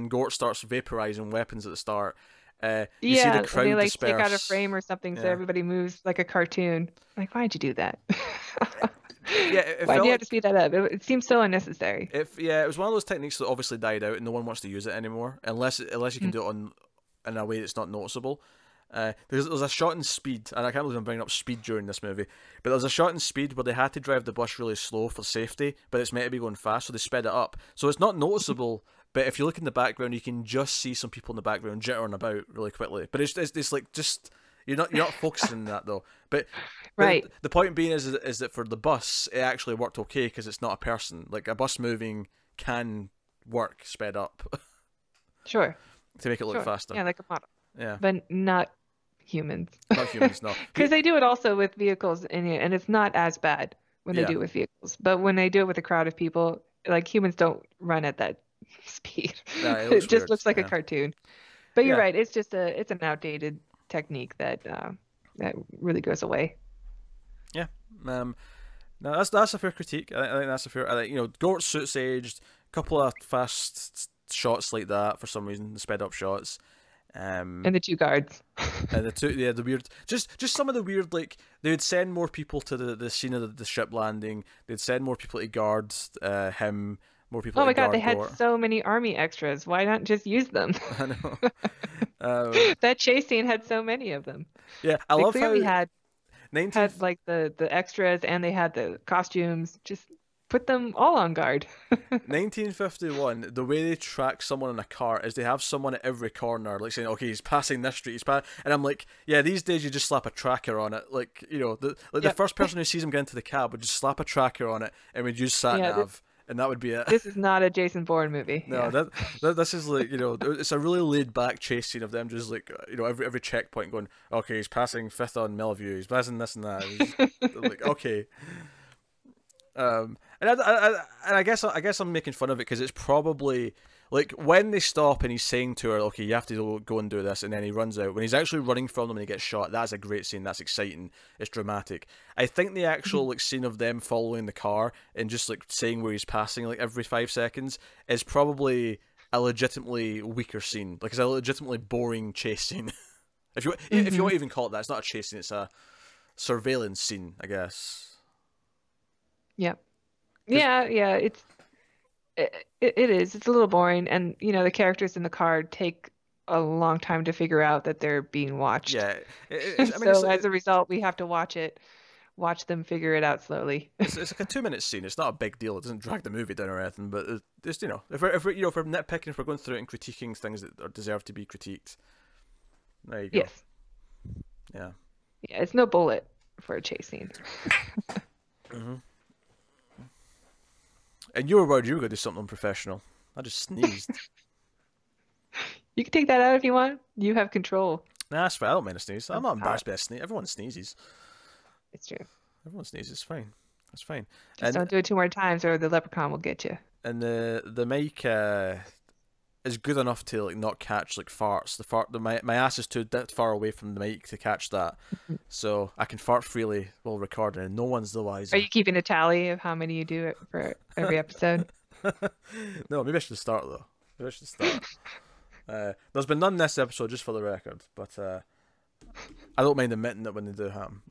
Gort starts vaporizing weapons at the start. You see the yeah, and they crowd like take out a disperse. frame or something so Yeah, everybody moves like a cartoon. Like, why'd you do that? yeah. It Why'd felt you have to like speed that up? It seems so unnecessary. it was one of those techniques that obviously died out, and no one wants to use it anymore, unless you can Mm. do it in a way that's not noticeable. There's a shot in Speed, and I can't believe I'm bringing up Speed during this movie, but there's a shot in Speed where they had to drive the bus really slow for safety, but it's meant to be going fast, so they sped it up. So it's not noticeable, but if you look in the background, you can just see some people in the background jittering about really quickly. But it's like just You're not focusing on that though. But Right. the point being is that for the bus, it actually worked okay because it's not a person. Like a bus moving can work sped up Sure. to make it look Sure. faster. Yeah, like a model, Yeah, but not humans. not humans. No. Because they do it also with vehicles, and it's not as bad when they Yeah, do it with vehicles. But when they do it with a crowd of people, like humans don't run at that speed. no, it It looks just weird. looks like a Yeah, cartoon. But you're yeah, right. It's an outdated technique that really goes away. yeah. Um, no, that's a fair critique. I think that's a fair. I think, Gort's suit's aged. A couple of fast shots like that for some reason, the sped up shots. And the two guards. And the weird, just some of the weird, like they would send more people to the scene of the ship landing. They'd send more people to guard him, more people Oh to my God, guard they had Gort. so many army extras. Why not just use them? I know. Um, That chase scene had so many of them. yeah, I They love how clearly had 19th like the extras and they had the costumes. Just put them all on guard. 1951, the way they track someone in a car is they have someone at every corner, like saying, "Okay, he's passing this street, and I'm like, "Yeah, these days you just slap a tracker on it, like the Yep. first person who sees him get into the cab would just slap a tracker on it and would use sat Yeah, nav, and that would be it." this is not a Jason Bourne movie. No, Yeah. this is like it's a really laid back chase scene of them just like every checkpoint going, "Okay, he's passing Fifth on Millview, he's passing this and that." Like, okay. And I guess I'm making fun of it because it's probably like when they stop and he's saying to her, "Okay, you have to go and do this," and then he runs out. When he's actually running from them and he gets shot, that's a great scene. That's exciting. It's dramatic. I think the actual like scene of them following the car and just like saying where he's passing like every 5 seconds is probably a legitimately weaker scene. Like it's a legitimately boring chase scene. if you want to even call it that, it's not a chase scene. It's a surveillance scene, I guess. Yep. Yeah, yeah, it is. It's a little boring, and the characters in the car take a long time to figure out that they're being watched. Yeah, I mean, So as a result, we have to watch them figure it out slowly. it's like a 2 minute scene. It's not a big deal. It doesn't drag the movie down or anything. But it's if we're nitpicking, if we're going through it and critiquing things that deserve to be critiqued, there you go. Yes. Yeah. Yeah, it's no bullet for a chase scene. And you were worried you were going to do something unprofessional. I just sneezed. You can take that out if you want. You have control. Nah, that's fine. I don't mind a sneeze. I'm not Of embarrassed by a sneeze. Everyone sneezes. It's true. Everyone sneezes. It's fine. That's fine. Just don't do it 2 more times or the leprechaun will get you. And the mic is good enough to like not catch like farts. My ass is too far away from the mic to catch that, so I can fart freely while recording, and no one's the wiser. Are you keeping a tally of how many you do it for every episode? No, maybe I should start though. Maybe I should start. There's been none this episode, just for the record, but I don't mind admitting it when they do happen.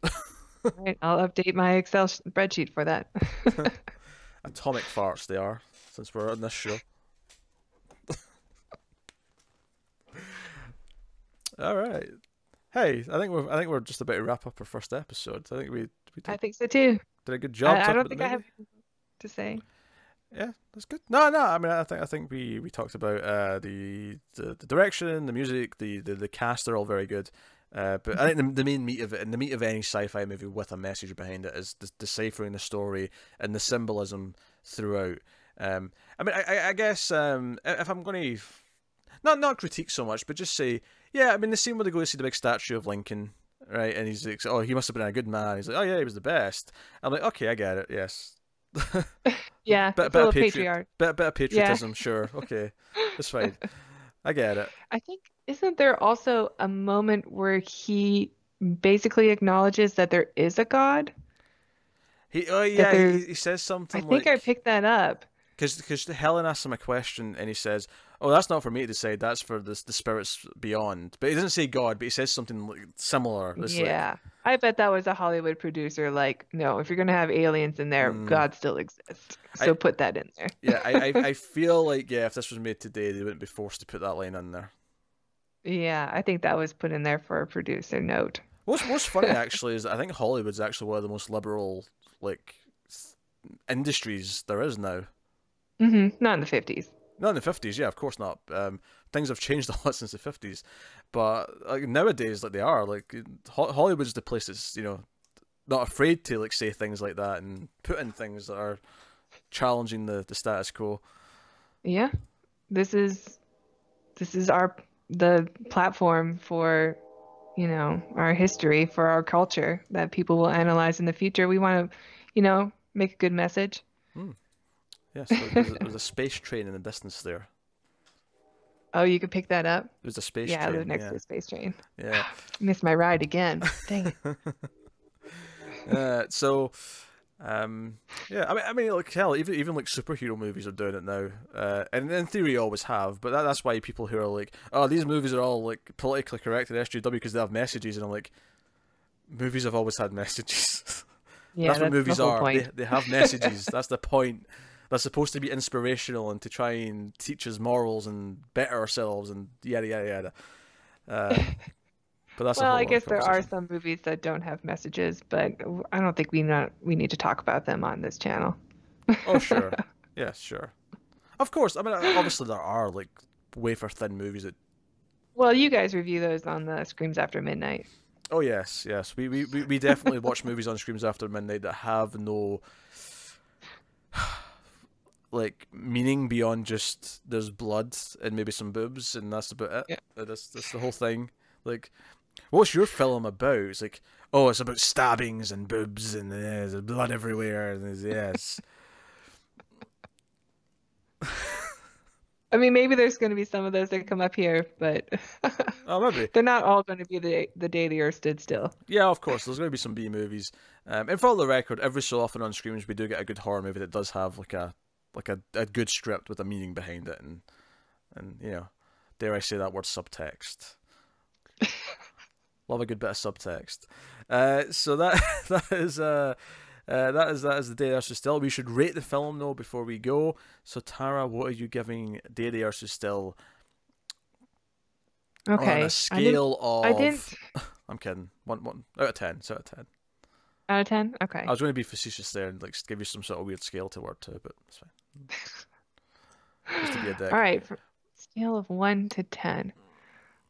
All right, I'll update my Excel spreadsheet for that. Atomic farts they are, since we're on this show. All right. Hey, I think we're just about to wrap up our first episode. I think we I think so too. did a good job. I talking don't about think the I have movie. anything to say. Yeah, that's good. No. I mean, I think we talked about the direction, the music, the cast are all very good. But I think the main meat of it, and the meat of any sci-fi movie with a message behind it, is deciphering the story and the symbolism throughout. I mean, I guess if I'm going to not critique so much, but just say, yeah, I mean, the scene where they go to see the big statue of Lincoln, right? And he's like, "Oh, he must have been a good man." He's like, "Oh yeah, he was the best." I'm like, "Okay, I get it. Yes." Yeah, bit it's a little of patriarch. bit of patriotism, sure. Okay, that's fine. I get it. I think, isn't there also a moment where he basically acknowledges that there is a God? Oh That yeah, there's, he says I something think I like, picked that up. because Helen asks him a question and he says, "Oh, that's not for me to decide. That's for the spirits beyond." But he doesn't say God, but he says something like similar. It's Yeah, I bet that was a Hollywood producer. Like, no, if you're gonna have aliens in there, God still exists. So put that in there. Yeah, I feel like, yeah, if this was made today, they wouldn't be forced to put that line in there. Yeah, I think that was put in there for a producer note. What's funny actually is that I think Hollywood's actually one of the most liberal like industries there is now. Not in the 50s. Not in the 50s, yeah, of course not. Things have changed a lot since the 50s, but like nowadays, like they are, like Hollywood's the place that's not afraid to like say things like that and put in things that are challenging the status quo. Yeah, this is our the platform for, our history, for our culture that people will analyze in the future. We want to, make a good message. Hmm. Yes, there's a space train in the distance there. Oh, you could pick that up? There's a space Yeah, I live train. next Yeah, to a space train. yeah. Missed my ride again. Dang it. So, yeah. I mean, like hell, even like superhero movies are doing it now, and in theory always have. But that's why people who are like, oh, these movies are all like politically correct in SJW because they have messages, and I'm like, movies have always had messages. Yeah, That's what that's the movies whole are. point. They have messages. That's the point. They're supposed to be inspirational and to try and teach us morals and better ourselves and yada yada yada. Uh, but that's a Well, whole I other guess there are conversation. some movies that don't have messages, but I don't think we need to talk about them on this channel. Oh sure, yeah, sure. Of course. I mean, obviously there are like wafer thin movies that. Well, you guys review those on the Screams After Midnight. Oh yes, yes. We definitely watch movies on Screams After Midnight that have no like meaning beyond just there's blood and maybe some boobs and that's about it. Yeah. That's the whole thing. Like, what's your film about? It's like, oh, it's about stabbings and boobs and there's blood everywhere and yes. I mean, maybe there's going to be some of those that come up here, but Oh, maybe. they're not all going to be the day the Earth stood still. Yeah, of course. There's going to be some B movies. And for the record, every so often on Screams we do get a good horror movie that does have like a good script with a meaning behind it and dare I say that word, subtext. Love a good bit of subtext. So that that is the Day They Still. We should rate the film though before we go. So Tara, what are you giving Day They Still on Okay. a scale I didn't. of? I'm kidding. One out of 10. So out of 10. Out of 10? Okay. I was going to be facetious there and like give you some sort of weird scale to work to, but it's fine. Just to be a dick. All right. Scale of 1 to 10.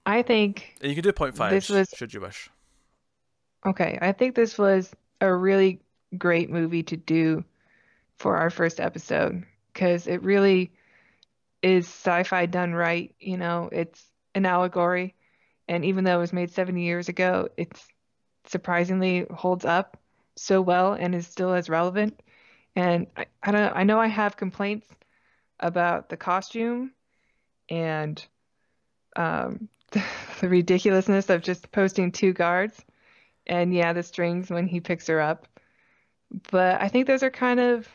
I think And you can do 0.5 this was should you wish. okay. I think this was a really great movie to do for our first episode because it really is sci-fi done right. It's an allegory, and even though it was made 70 years ago, it's surprisingly holds up so well and is still as relevant. And I know I have complaints about the costume and the ridiculousness of just posting two guards and yeah, the strings when he picks her up. But I think those are kind of,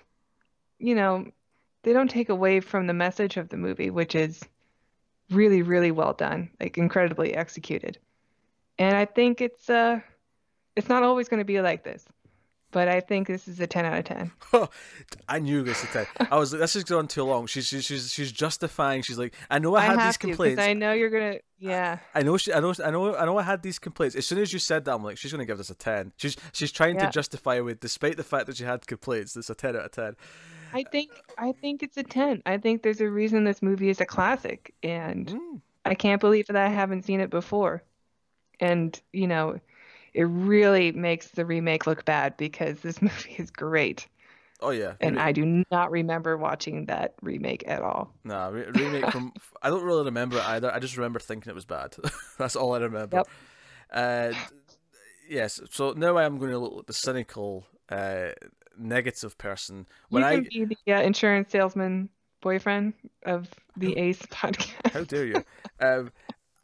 you know, they don't take away from the message of the movie, which is really, really well done, like incredibly executed. And I think it's not always going to be like this, but I think this is a 10 out of 10. I knew this was 10. I was like, this is going too long. She's justifying. She's like, I know I I had these have to because complaints. I know you're gonna, yeah, I know I had these complaints. As soon as you said that, I'm like, she's gonna give this a 10. She's trying to yeah. justify with, despite the fact that she had complaints, it's a 10 out of 10. I think it's a 10. I think there's a reason this movie is a classic, and Mm. I can't believe that I haven't seen it before. And, it really makes the remake look bad because this movie is great. Oh yeah, And I do not remember watching that remake at all. nah, remake from. I don't really remember it either. I just remember thinking it was bad. That's all I remember. Yep. Uh, yes. So now I am going to look like the cynical, negative person. When You I can be the insurance salesman boyfriend of the Ace podcast. How dare you?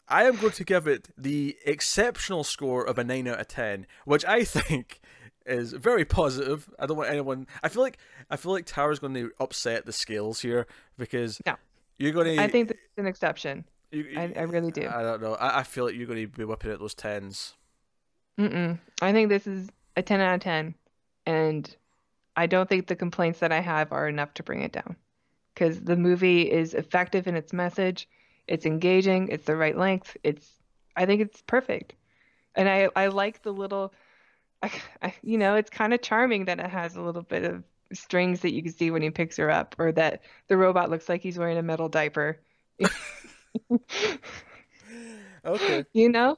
I am going to give it the exceptional score of a 9 out of 10, which I think is very positive. I don't want anyone. I feel like Tara's going to upset the scales here because No, you're going to. I think this is an exception. You, I really do. I don't know. I feel like you're going to be whipping out those tens. I think this is a 10 out of 10, and I don't think the complaints that I have are enough to bring it down because the movie is effective in its message. It's engaging. It's the right length. I think it's perfect. And I like the little, it's kind of charming that it has a little bit of strings that you can see when he picks her up, or that the robot looks like he's wearing a metal diaper. Okay. You know?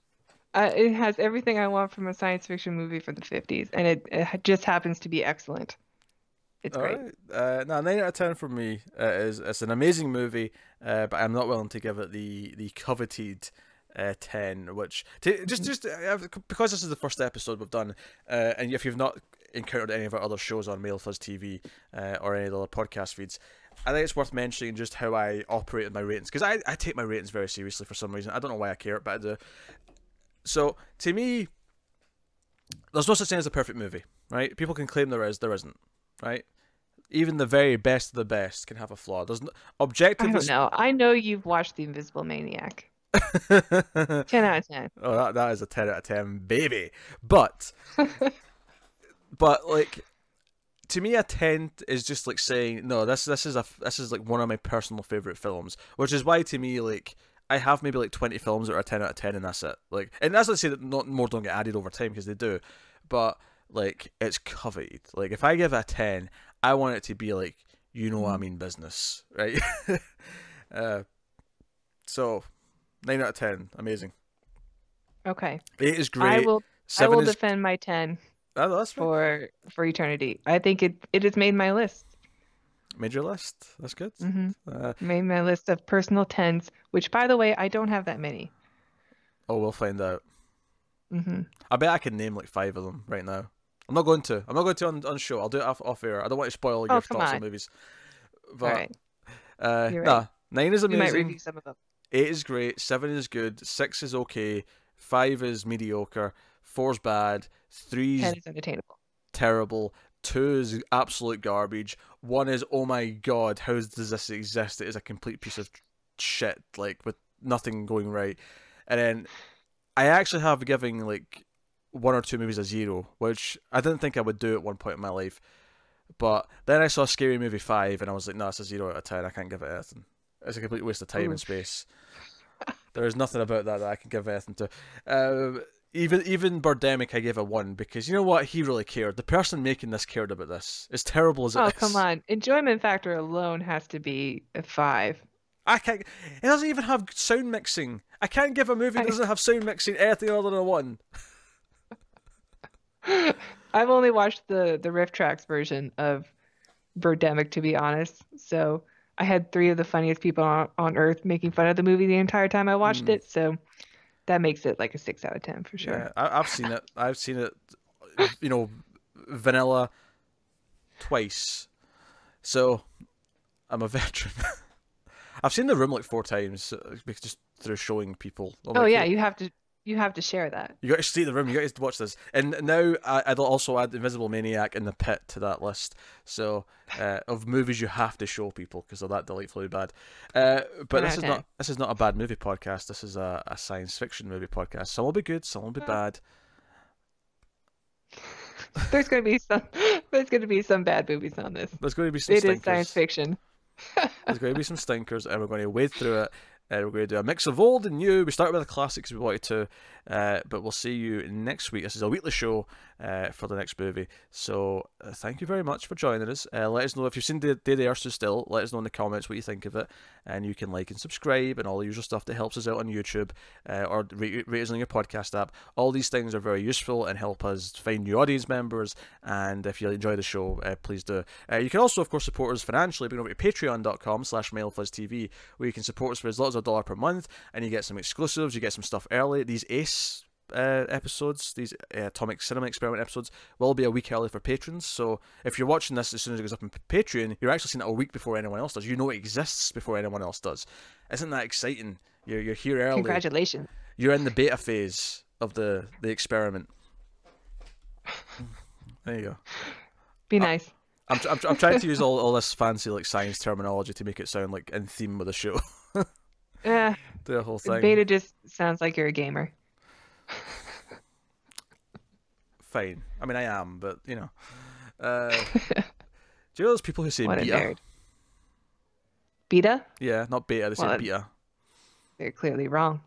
It has everything I want from a science fiction movie from the 50s, and it just happens to be excellent. It's All great. right. No, 9 out of 10 for me. It's an amazing movie, but I'm not willing to give it the coveted 10. Which because this is the first episode we've done, and if you've not encountered any of our other shows on Male Fuzz TV or any of the other podcast feeds, I think it's worth mentioning just how I operate with my ratings, because I take my ratings very seriously for some reason. I don't know why I care, but I do. So to me, there's no such thing as a perfect movie, right? People can claim there is, there isn't, right? Even the very best of the best can have a flaw. There's no, I objectively. don't know. I know you've watched The Invisible Maniac. 10 out of 10. Oh, that is a 10 out of 10, baby. But like, to me, a 10 is just like saying no. This is like one of my personal favorite films, which is why to me, like, I have maybe like 20 films that are 10 out of 10, and that's it. Like, and that's not to say that not more don't get added over time, because they do, but like, it's coveted. Like, if I give it a 10, I want it to be like, you know, I mean business, right? So 9 out of 10, amazing. Okay. 8 is I great. will 7 is defend my 10 that's fine. for eternity. I think it has made my list. Made your list. That's good. Made my list of personal 10s, which, by the way, I don't have that many. Oh, we'll find out. I bet I can name like 5 of them right now. I'm not going to on show. I'll do it off air. I don't want to spoil your thoughts on movies. But all right. You're nah, right. 9 is You might amazing. review some of them. 8 is great. 7 is good. 6 is okay. 5 is mediocre. 4 is bad. 3 10 is is unattainable. terrible. 2 is absolute garbage. 1 is, oh my god, how does this exist? It is a complete piece of shit, like, with nothing going right. And then I actually have given like 1 or 2 movies a 0, which I didn't think I would do at one point in my life. But then I saw Scary Movie 5, and I was like, no, it's a 0 out of 10. I can't give it anything. It's a complete waste of time and space. There is nothing about that I can give anything to. Even Birdemic, I gave a 1, because you know what? He really cared. The person making this cared about this. As terrible as it is. Oh, come on. Enjoyment factor alone has to be a 5. I can't. It doesn't even have sound mixing. I can't give a movie that doesn't have sound mixing anything other than a 1. I've only watched the riff tracks version of Birdemic, to be honest. So I had 3 of the funniest people on earth making fun of the movie the entire time I watched it. So that makes it like a 6 out of 10 for sure. Yeah, I've seen it. I've seen it, you know, vanilla twice. So I'm a veteran. I've seen The Room like 4 times, just through showing people. Oh yeah, you have to share that. You got to see The Room. You got to watch this. And now I'd also add Invisible Maniac and The Pit to that list. So of movies you have to show people because they're that delightfully bad. But this is not a bad movie podcast. This is a science fiction movie podcast. Some will be good. Some will be bad. There's going to be some bad movies on this. There's going to be some It stinkers. is science fiction. There's going to be some stinkers, and we're going to wade through it. We're going to do a mix of old and new. We started with the classics we wanted to, but we'll see you next week. This is a weekly show for the next movie. So thank you very much for joining us. Let us know if you've seen Day the Earth Stood Still. Let us know in the comments what you think of it, and you can like and subscribe and all the usual stuff that helps us out on YouTube, or rate us on your podcast app. All these things are very useful and help us find new audience members. And if you enjoy the show, please do. You can also, of course, support us financially by going over to patreon.com/MaleFuzzTV, where you can support us for as little as $1 per month, and you get some exclusives, you get some stuff early. These Ace episodes, these Atomic Cinema Experiment episodes, will be a week early for patrons. So if you're watching this as soon as it goes up on Patreon, you're actually seeing it a week before anyone else does. You know it exists before anyone else does. Isn't that exciting? You're here early. Congratulations. You're in the beta phase of the experiment. There you go. Be nice. I'm trying to use all this fancy like science terminology to make it sound like in theme with the show. Yeah. The whole thing. Beta just sounds like you're a gamer. Fine. I mean, I am, but you know. Do you know those people who say What a beta? nerd. Beta? Yeah, not beta. They say Well, beta. They're clearly wrong.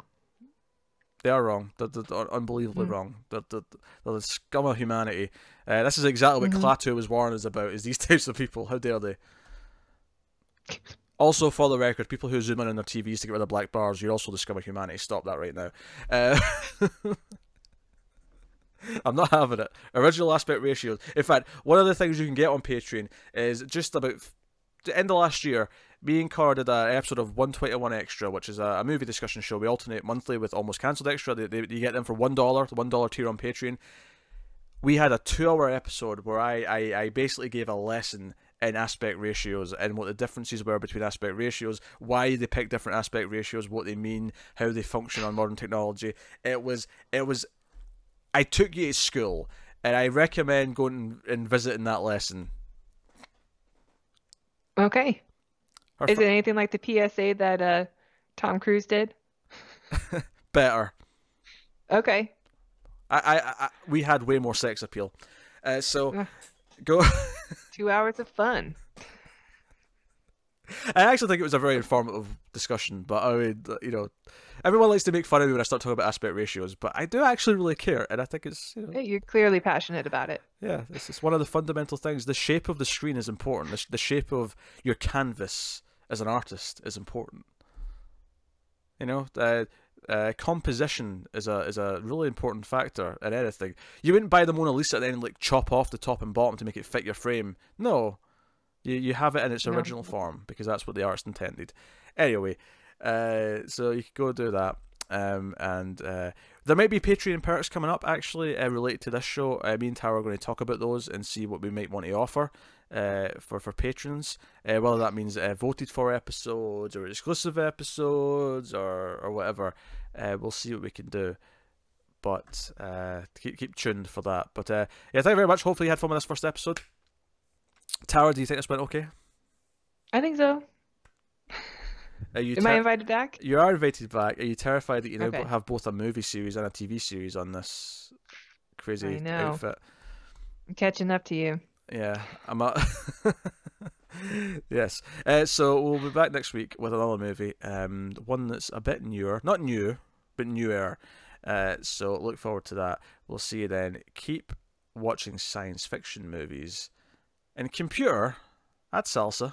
They are wrong. They're unbelievably wrong. They're the scum of humanity. This is exactly what Klaatu was warning us about, is these types of people. How dare they? Also, for the record, people who zoom in on their TVs to get rid of black bars, you're also the scum of humanity. Stop that right now. I'm not having it. Original aspect ratios. In fact, one of the things you can get on Patreon is just about the end of last year, me and Cara did an episode of 121 Extra, which is a movie discussion show. We alternate monthly with Almost Cancelled Extra. You get them for $1, the $1 tier on Patreon. We had a 2-hour episode where I basically gave a lesson in aspect ratios and what the differences were between aspect ratios, why they pick different aspect ratios, what they mean, how they function on modern technology. It was. I took you to school, and I recommend going and visiting that lesson. Okay. Is it anything like the PSA that Tom Cruise did? Better. Okay. We had way more sex appeal. So go 2 hours of fun. I actually think it was a very informative discussion, but I mean, you know, everyone likes to make fun of me when I start talking about aspect ratios, but I do actually really care, and I think it's, you know, You're clearly passionate about it. yeah, it's one of the fundamental things. The shape of the screen is important. The shape of your canvas as an artist is important. You know, composition is a really important factor in anything. You wouldn't buy the Mona Lisa and then like chop off the top and bottom to make it fit your frame. No, you have it in its original form because that's what the artist intended. Anyway, so you could go do that. And there might be Patreon perks coming up actually related to this show. Me and Tara are going to talk about those and see what we might want to offer for patrons. Whether that means voted for episodes or exclusive episodes or whatever. We'll see what we can do. But keep tuned for that. But yeah, thank you very much. Hopefully you had fun with this first episode. Tara, do you think this went okay? I think so. Am I invited back? You are invited back. Are you terrified that you now Okay. have both a movie series and a TV series on this crazy I know. outfit? I'm catching up to you. Yeah, I'm not. Yes. So we'll be back next week with another movie. One that's a bit newer, not new, but newer. So look forward to that. We'll see you then. Keep watching science fiction movies. And computer, that's salsa.